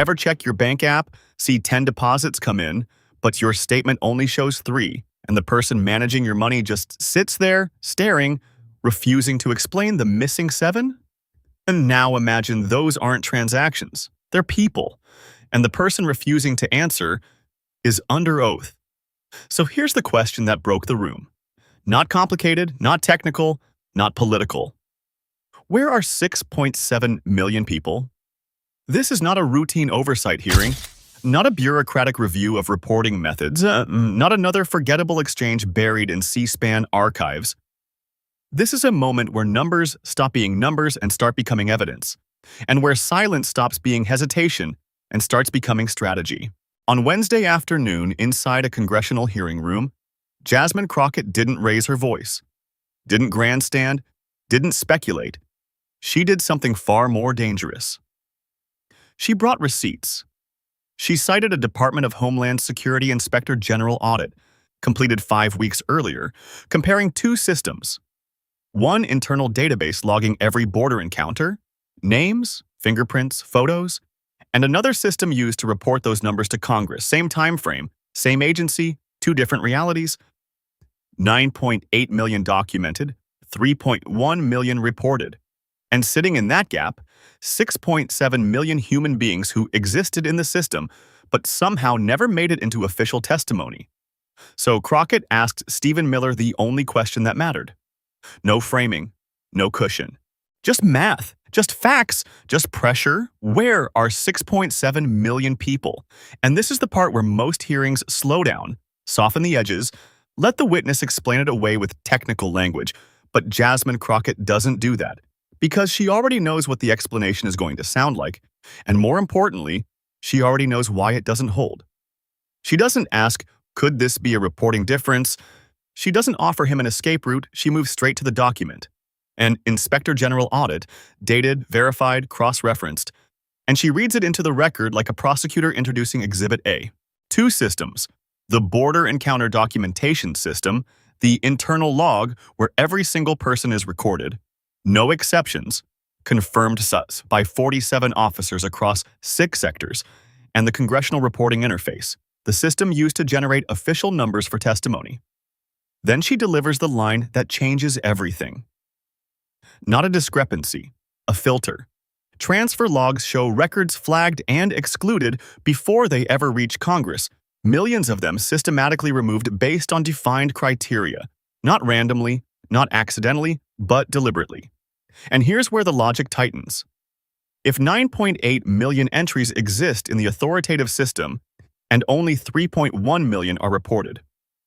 ever check your bank app, see 10 deposits come in, but your statement only shows 3, and the person managing your money just sits there, staring, refusing to explain the missing 7? And now imagine those aren't transactions. They're people. And the person refusing to answer is under oath. So here's the question that broke the room. Not complicated, not technical, not political. Where are 6.7 million people? This is not a routine oversight hearing, not a bureaucratic review of reporting methods, not another forgettable exchange buried in C-SPAN archives. This is a moment where numbers stop being numbers and start becoming evidence, and where silence stops being hesitation and starts becoming strategy. On Wednesday afternoon, inside a congressional hearing room, Jasmine Crockett didn't raise her voice, didn't grandstand, didn't speculate. She did something far more dangerous. She brought receipts. She cited a Department of Homeland Security Inspector General audit, completed 5 weeks earlier, comparing 2 systems. One internal database logging every border encounter, names, fingerprints, photos, and another system used to report those numbers to Congress. Same time frame, same agency, 2 different realities. 9.8 million documented, 3.1 million reported. And sitting in that gap, 6.7 million human beings who existed in the system but somehow never made it into official testimony. So Crockett asked Stephen Miller the only question that mattered. No framing, no cushion. Just math, just facts, just pressure. Where are 6.7 million people? And this is the part where most hearings slow down, soften the edges, let the witness explain it away with technical language. But Jasmine Crockett doesn't do that, because she already knows what the explanation is going to sound like, and more importantly, she already knows why it doesn't hold. She doesn't ask, could this be a reporting difference? She doesn't offer him an escape route, she moves straight to the document. An Inspector General audit, dated, verified, cross-referenced, and she reads it into the record like a prosecutor introducing Exhibit A. 2 systems, the border encounter documentation system, the internal log where every single person is recorded, no exceptions, confirmed sus by 47 officers across 6 sectors, and the congressional reporting interface, the system used to generate official numbers for testimony. Then she delivers the line that changes everything. Not a discrepancy, a filter. Transfer logs show records flagged and excluded before they ever reach Congress, millions of them systematically removed based on defined criteria, not randomly, not accidentally, but deliberately. And here's where the logic tightens. If 9.8 million entries exist in the authoritative system, and only 3.1 million are reported,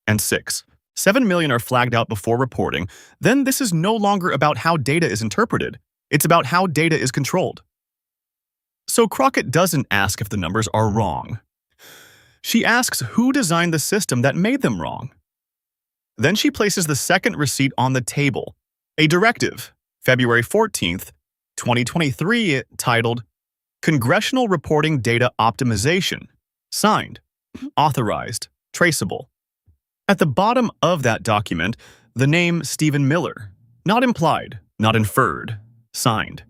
and 7 million are flagged out before reporting, then this is no longer about how data is interpreted. It's about how data is controlled. So Crockett doesn't ask if the numbers are wrong. She asks who designed the system that made them wrong. Then she places the second receipt on the table, a directive, February 14th, 2023, titled Congressional Reporting Data Optimization, signed, authorized, traceable. At the bottom of that document, the name Stephen Miller, not implied, not inferred, signed.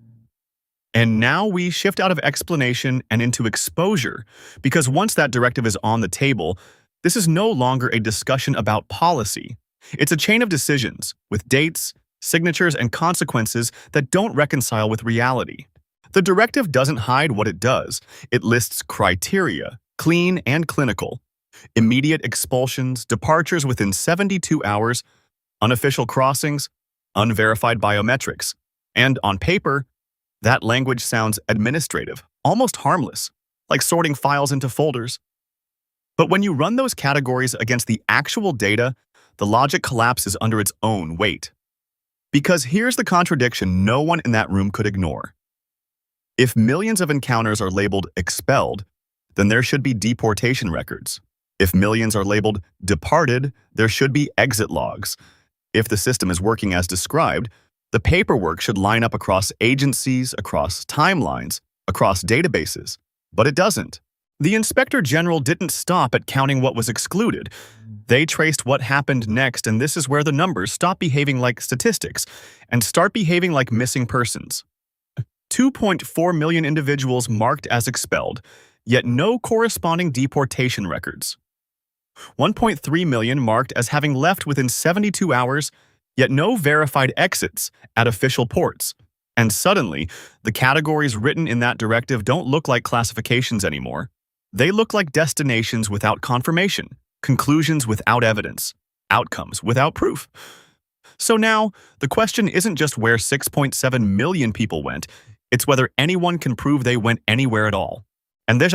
And now we shift out of explanation and into exposure, because once that directive is on the table, this is no longer a discussion about policy. It's a chain of decisions, with dates, signatures, and consequences that don't reconcile with reality. The directive doesn't hide what it does. It lists criteria, clean and clinical, immediate expulsions, departures within 72 hours, unofficial crossings, unverified biometrics. And on paper, that language sounds administrative, almost harmless, like sorting files into folders. But when you run those categories against the actual data, the logic collapses under its own weight. Because here's the contradiction no one in that room could ignore. If millions of encounters are labeled expelled, then there should be deportation records. If millions are labeled departed, there should be exit logs. If the system is working as described, the paperwork should line up across agencies, across timelines, across databases. But it doesn't. The Inspector General didn't stop at counting what was excluded. They traced what happened next, and this is where the numbers stop behaving like statistics and start behaving like missing persons. 2.4 million individuals marked as expelled, yet no corresponding deportation records. 1.3 million marked as having left within 72 hours, yet no verified exits at official ports. And suddenly, the categories written in that directive don't look like classifications anymore. They look like destinations without confirmation, conclusions without evidence, outcomes without proof. So now, the question isn't just where 6.7 million people went, it's whether anyone can prove they went anywhere at all. And this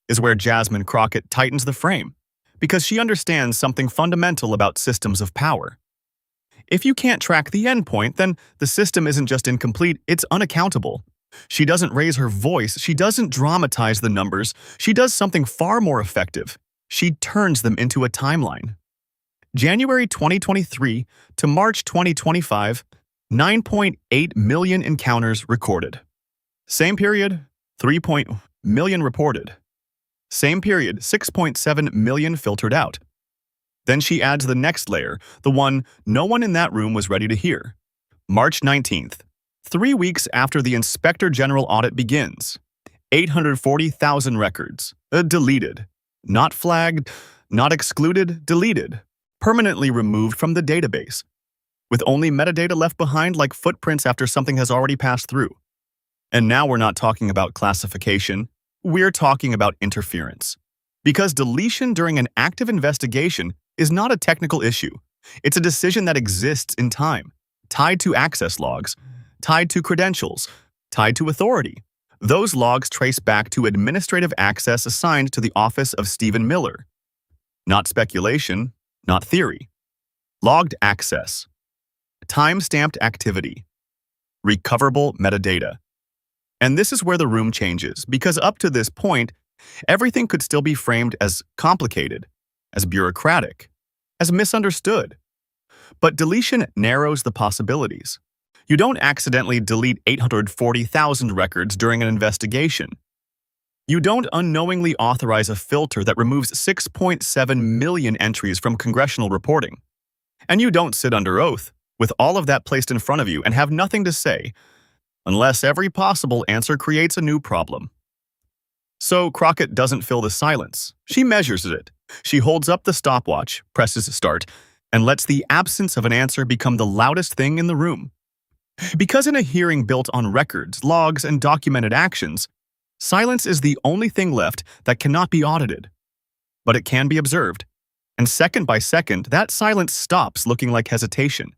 is where Jasmine Crockett tightens the frame, because she understands something fundamental about systems of power. If you can't track the endpoint, then the system isn't just incomplete, it's unaccountable. She doesn't raise her voice, she doesn't dramatize the numbers, she does something far more effective. She turns them into a timeline. January 2023 to March 2025, 9.8 million encounters recorded. Same period, 3.0 million reported. Same period, 6.7 million filtered out. Then she adds the next layer, the one no one in that room was ready to hear. March 19th, 3 weeks after the Inspector General audit begins. 840,000 records, deleted. Not flagged, not excluded, deleted. Permanently removed from the database, with only metadata left behind like footprints after something has already passed through. And now we're not talking about classification, we're talking about interference. Because deletion during an active investigation is not a technical issue. It's a decision that exists in time, tied to access logs, tied to credentials, tied to authority. Those logs trace back to administrative access assigned to the office of Stephen Miller. Not speculation, not theory. Logged access. Time-stamped activity. Recoverable metadata. And this is where the room changes, because up to this point, everything could still be framed as complicated, as bureaucratic, as misunderstood. But deletion narrows the possibilities. You don't accidentally delete 840,000 records during an investigation. You don't unknowingly authorize a filter that removes 6.7 million entries from congressional reporting. And you don't sit under oath, with all of that placed in front of you and have nothing to say, unless every possible answer creates a new problem. So Crockett doesn't fill the silence. She measures it. She holds up the stopwatch, presses start, and lets the absence of an answer become the loudest thing in the room. Because in a hearing built on records, logs, and documented actions, silence is the only thing left that cannot be audited. But it can be observed. And second by second, that silence stops looking like hesitation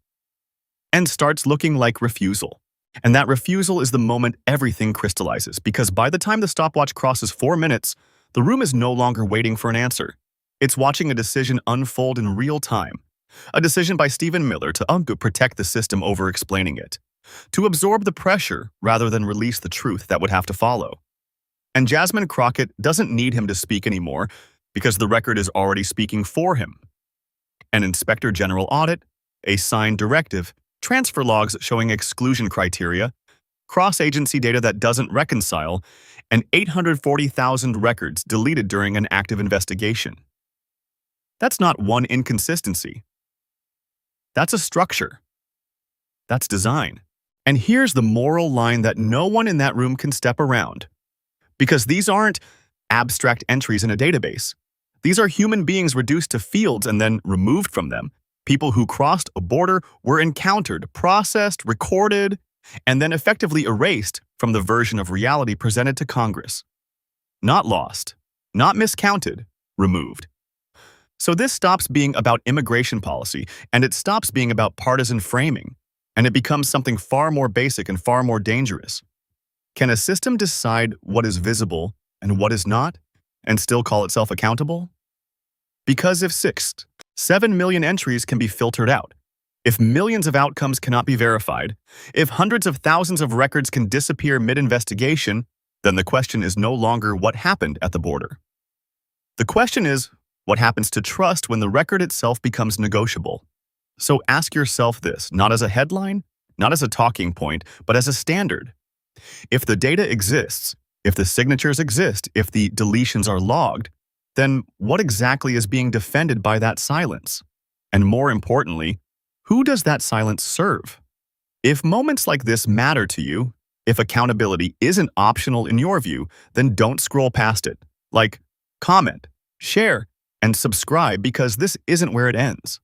and starts looking like refusal. And that refusal is the moment everything crystallizes, because by the time the stopwatch crosses 4 minutes, the room is no longer waiting for an answer. It's watching a decision unfold in real time. A decision by Stephen Miller to protect the system over explaining it. To absorb the pressure rather than release the truth that would have to follow. And Jasmine Crockett doesn't need him to speak anymore because the record is already speaking for him. An Inspector General audit, a signed directive, transfer logs showing exclusion criteria, cross-agency data that doesn't reconcile, and 840,000 records deleted during an active investigation. That's not one inconsistency. That's a structure. That's design. And here's the moral line that no one in that room can step around. Because these aren't abstract entries in a database. These are human beings reduced to fields and then removed from them. People who crossed a border were encountered, processed, recorded, and then effectively erased from the version of reality presented to Congress. Not lost, not miscounted, removed. So this stops being about immigration policy, and it stops being about partisan framing, and it becomes something far more basic and far more dangerous. Can a system decide what is visible and what is not, and still call itself accountable? Because if 7 million entries can be filtered out, if millions of outcomes cannot be verified, if hundreds of thousands of records can disappear mid-investigation, then the question is no longer what happened at the border. The question is, what happens to trust when the record itself becomes negotiable? So ask yourself this, not as a headline, not as a talking point, but as a standard. If the data exists, if the signatures exist, if the deletions are logged, then what exactly is being defended by that silence? And more importantly, who does that silence serve? If moments like this matter to you, If accountability isn't optional in your view, then don't scroll past it. Like, comment, share, and subscribe because this isn't where it ends.